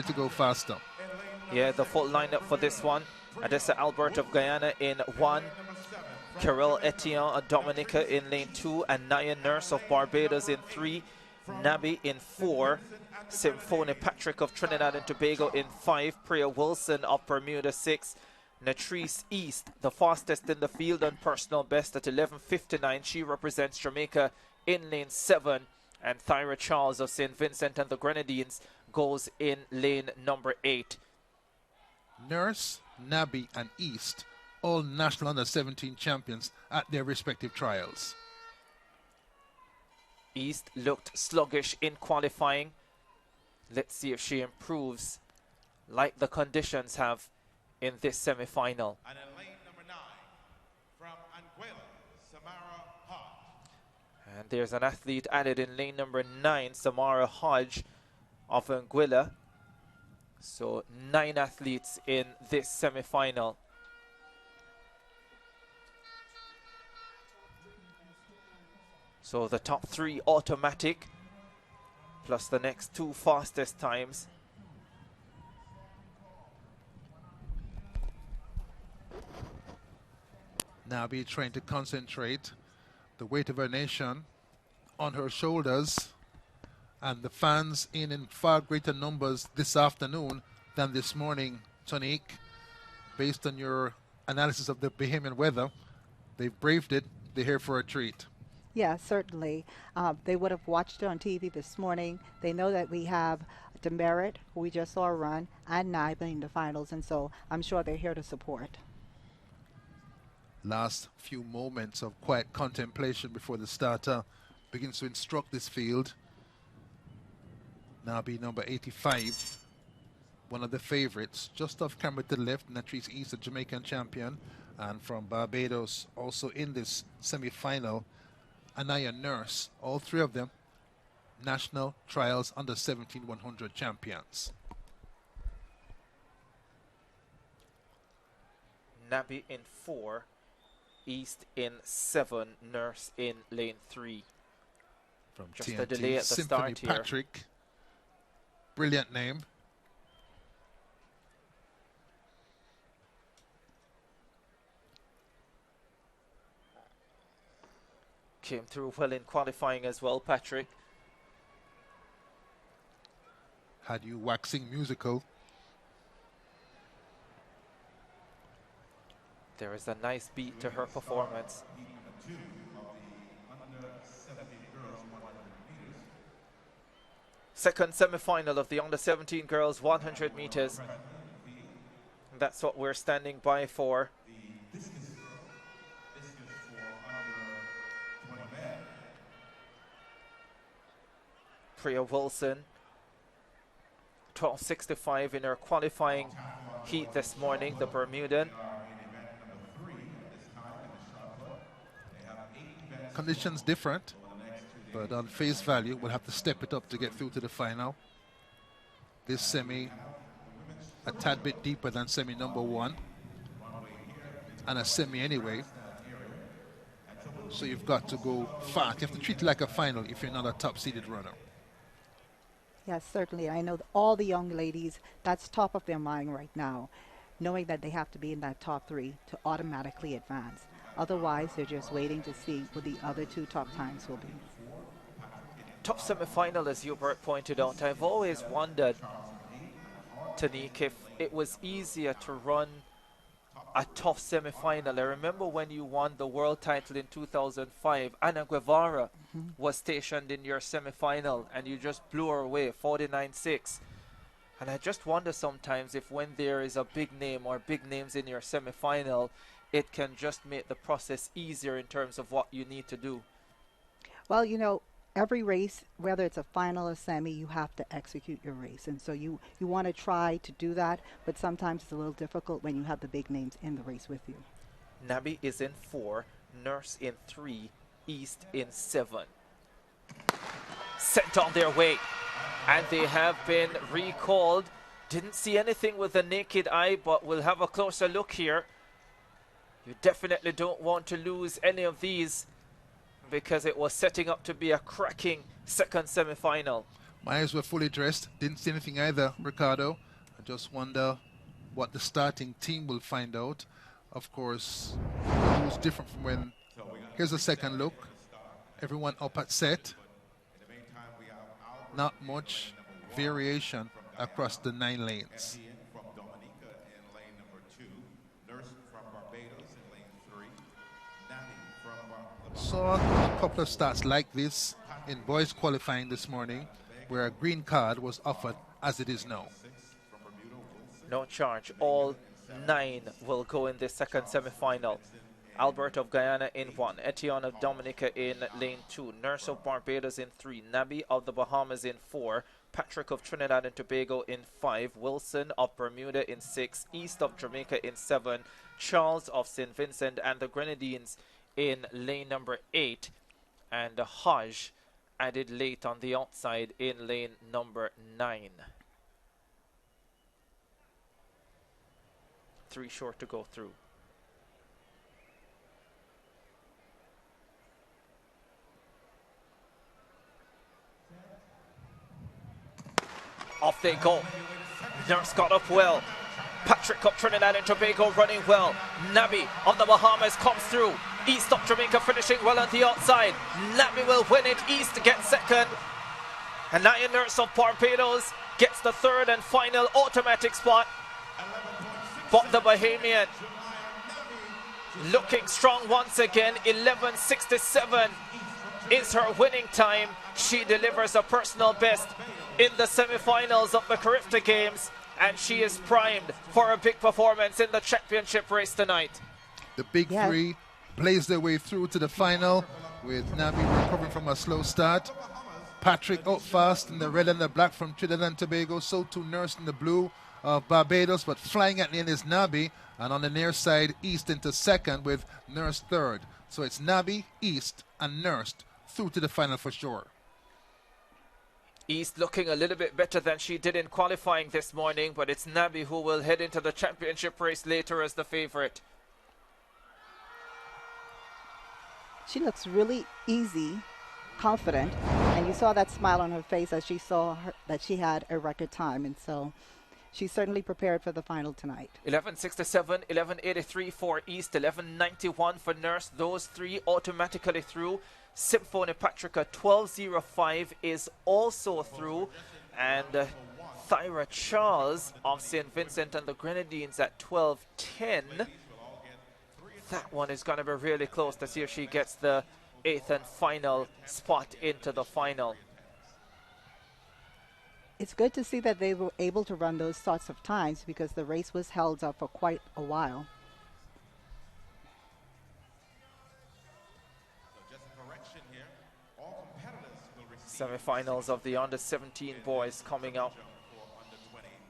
to go faster. Yeah, the full lineup for this one. Adessa Albert of Guyana in 1. Carol Etienne of Dominica in lane 2. And Naya Nurse of Barbados in 3. Nabi in 4. Symphony Patrick of Trinidad and Tobago in 5. Priya Wilson of Bermuda 6. Natrice East, the fastest in the field on personal best at 11:59. She represents Jamaica in lane 7. And Thyra Charles of St. Vincent and the Grenadines goes in lane number 8. Nurse, Nabi, and East, all national under-17 champions at their respective trials. East looked sluggish in qualifying. Let's see if she improves like the conditions have in this semi-final. And in lane number 9, from Anguilla, Samara Hodge. And there's an athlete added in lane number 9, Samara Hodge of Anguilla. So 9 athletes in this semi-final. So the top 3 automatic, plus the next 2 fastest times. Nabi trying to concentrate the weight of her nation on her shoulders, and the fans in far greater numbers this afternoon than this morning, Tonique. Based on your analysis of the Bahamian weather, they've braved it. They're here for a treat. Yeah, certainly. They would have watched it on TV this morning. They know that we have Demerit, who we just saw run, and Naib in the finals, and so I'm sure they're here to support. Last few moments of quiet contemplation before the starter begins to instruct this field. Nabi number 85, one of the favorites, just off camera to the left. Natrice East, a Jamaican champion, and from Barbados, also in this semi-final, Anaya Nurse. All 3 of them national trials under 17 100 champions. Nabi in 4, East in 7, Nurse in lane 3. From just TNT, a delay at the Symphony start here. Patrick, brilliant name. Came through well in qualifying as well, Patrick. Had you waxing musical. There is a nice beat to her performance. Second semi-final of the under-17 girls 100 meters. That's what we're standing by for. Priya Wilson, 12:65 in her qualifying heat this morning, the Bermudan. Conditions different, but on face value, we'll have to step it up to get through to the final. This semi, a tad bit deeper than semi number 1, and a semi anyway. So you've got to go fast. You have to treat it like a final if you're not a top-seeded runner. Yes, certainly. I know that all the young ladies, that's top of their mind right now, knowing that they have to be in that top 3 to automatically advance. Otherwise, they're just waiting to see what the other 2 top times will be. Top semi-final, as Hubert pointed out. I've always wondered, Tanique, if it was easier to run a tough semi-final. I remember when you won the world title in 2005, Ana Guevara was stationed in your semi-final and you just blew her away, 49-6. And I just wonder sometimes if when there is a big name or big names in your semi-final, it can just make the process easier in terms of what you need to do. Well, you know, every race, whether it's a final or semi, you have to execute your race. And so you want to try to do that, but sometimes it's a little difficult when you have the big names in the race with you. Nabi is in 4, Nurse in 3, East in 7. Sent on their way, and they have been recalled. Didn't see anything with the naked eye, but we'll have a closer look here. You definitely don't want to lose any of these, because it was setting up to be a cracking second semi-final. My eyes were fully dressed. Didn't see anything either, Ricardo. I just wonder what the starting team will find out. Of course, it was different from when... Here's a second look. Everyone up at set. Not much variation across the 9 lanes. From Dominica in lane number 2. Nurse from Barbados in lane 3. Nami from Saw a couple of starts like this in boys qualifying this morning, where a green card was offered as it is now. No charge. All 9 will go in this second semi-final. Albert of Guyana in 1, Etienne of Dominica in lane 2, Nurse of Barbados in 3, Nabi of the Bahamas in 4, Patrick of Trinidad and Tobago in 5, Wilson of Bermuda in 6, East of Jamaica in 7, Charles of St. Vincent and the Grenadines in lane number 8, and Hajj added late on the outside in lane number 9. 3 short to go through. Off they go. Nurse got up well. Patrick of Trinidad and Tobago running well. Nabi of the Bahamas comes through. East of Jamaica finishing well on the outside. Nabi will win it. East gets second. And Naya Nurse of Barbados gets the third and final automatic spot. But the Bahamian looking strong once again. 11:67 is her winning time. She delivers a personal best in the semi-finals of the CARIFTA Games, and she is primed for a big performance in the championship race tonight. The big three blaze their way through to the final, with Nabi recovering from a slow start. Patrick out fast in the red and the black from Trinidad and Tobago, so too Nurse in the blue of Barbados, but flying at the end is Nabi, and on the near side, East into second with Nurse third. So it's Nabi, East, and Nurse through to the final for sure. East looking a little bit better than she did in qualifying this morning, but it's Nabi who will head into the championship race later as the favorite. She looks really easy, confident, and you saw that smile on her face as she saw that she had a record time, and so she's certainly prepared for the final tonight. 11:67, 11:83 for East, 11:91 for Nurse. Those 3 automatically through. Symphony Patrick 12:05 is also through, and Thyra Charles of St. Vincent and the Grenadines at 12:10. That one is going to be really close to see if she gets the 8th and final spot into the final. It's good to see that they were able to run those sorts of times because the race was held up for quite a while. Semi-finals of the under-17 boys coming up.